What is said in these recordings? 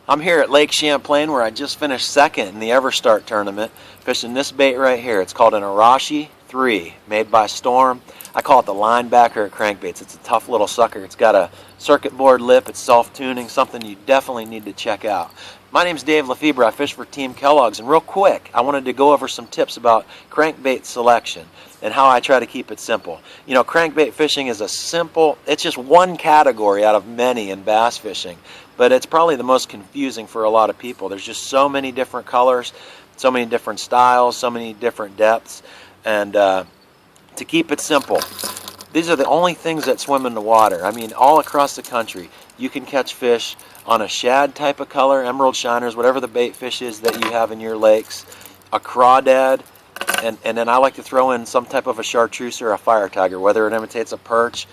I'm here at Lake Champlain where I just finished second in the EverStart tournament, fishing this bait right here. It's called an Arashi 3, made by Storm. I call it the linebacker at Crankbaits. It's a tough little sucker. It's got a circuit board lip. It's self-tuning, something you definitely need to check out. My name's Dave Lefebre. I fish for Team Kellogg's, and real quick, I wanted to go over some tips about crankbait selection and how I try to keep it simple. You know, crankbait fishing is it's just one category out of many in bass fishing, but it's probably the most confusing for a lot of people. There's just so many different colors, so many different styles, so many different depths, and to keep it simple, these are the only things that swim in the water. I mean, all across the country, you can catch fish on a shad type of color, emerald shiners, whatever the bait fish is that you have in your lakes, a crawdad, and then I like to throw in some type of a chartreuse or a fire tiger, whether it imitates a perch,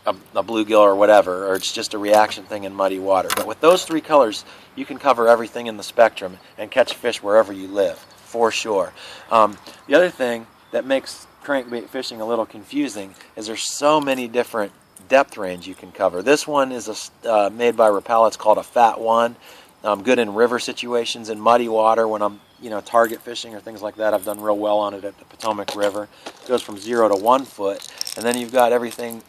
a bluegill or whatever, or it's just a reaction thing in muddy water. But with those three colors, you can cover everything in the spectrum and catch fish wherever you live, for sure. The other thing that makes crankbait fishing a little confusing is there's so many different depth range you can cover. This one is made by Rapala. It's called a Fat 1. Good in river situations, in muddy water when I'm target fishing or things like that. I've done real well on it at the Potomac River. It goes from 0 to 1 foot, and then you've got everything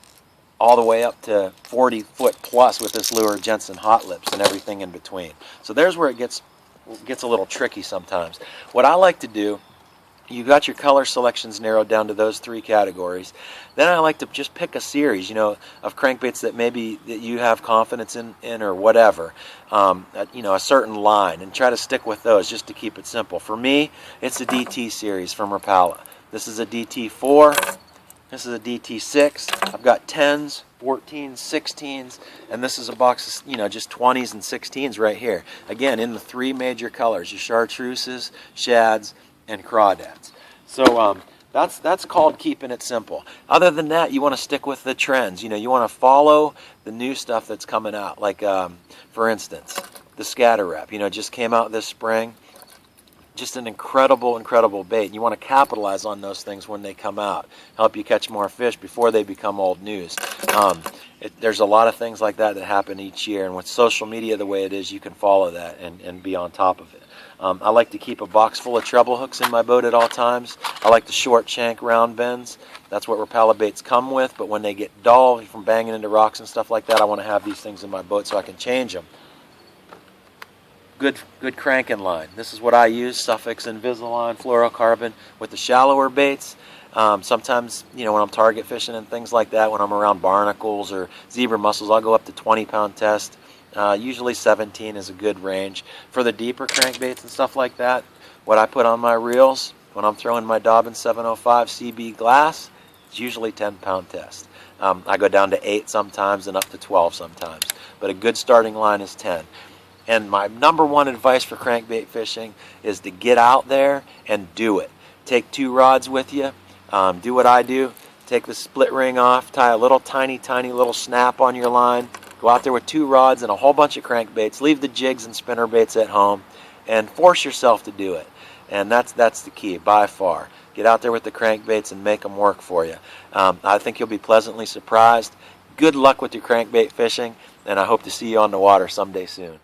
all the way up to 40 foot plus with this lure, Jensen Hot Lips, and everything in between. So there's where it gets a little tricky sometimes. What I like to do, you got your color selections narrowed down to those three categories. Then I like to just pick a series, of crankbaits that maybe that you have confidence in or whatever, a certain line, and try to stick with those just to keep it simple. For me, it's a DT series from Rapala. This is a DT4. This is a DT6. I've got 10s, 14s, 16s, and this is a box of, just 20s and 16s right here. Again, in the three major colors, your chartreuses, shads, and crawdads. So that's called keeping it simple. Other than that, you want to stick with the trends. You want to follow the new stuff that's coming out. Like, for instance, the scatter wrap, just came out this spring. Just an incredible bait. You want to capitalize on those things when they come out. Help you catch more fish before they become old news. There's a lot of things like that happen each year, and with social media the way it is, you can follow that and be on top of it. I like to keep a box full of treble hooks in my boat at all times. I like the short shank round bends. That's what Rapala baits come with, but when they get dull from banging into rocks and stuff like that, I want to have these things in my boat so I can change them. Good cranking line. This is what I use, Suffix Invisalign fluorocarbon with the shallower baits. Sometimes, when I'm target fishing and things like that, when I'm around barnacles or zebra mussels, I'll go up to 20-pound test. Usually 17 is a good range. For the deeper crankbaits and stuff like that, what I put on my reels when I'm throwing my Dobbin 705 CB glass, it's usually 10-pound test. I go down to 8 sometimes and up to 12 sometimes, but a good starting line is 10. And my number one advice for crankbait fishing is to get out there and do it. Take 2 rods with you. Do what I do. Take the split ring off. Tie a little tiny little snap on your line. Go out there with 2 rods and a whole bunch of crankbaits. Leave the jigs and spinner baits at home and force yourself to do it. And that's the key by far. Get out there with the crankbaits and make them work for you. I think you'll be pleasantly surprised. Good luck with your crankbait fishing, and I hope to see you on the water someday soon.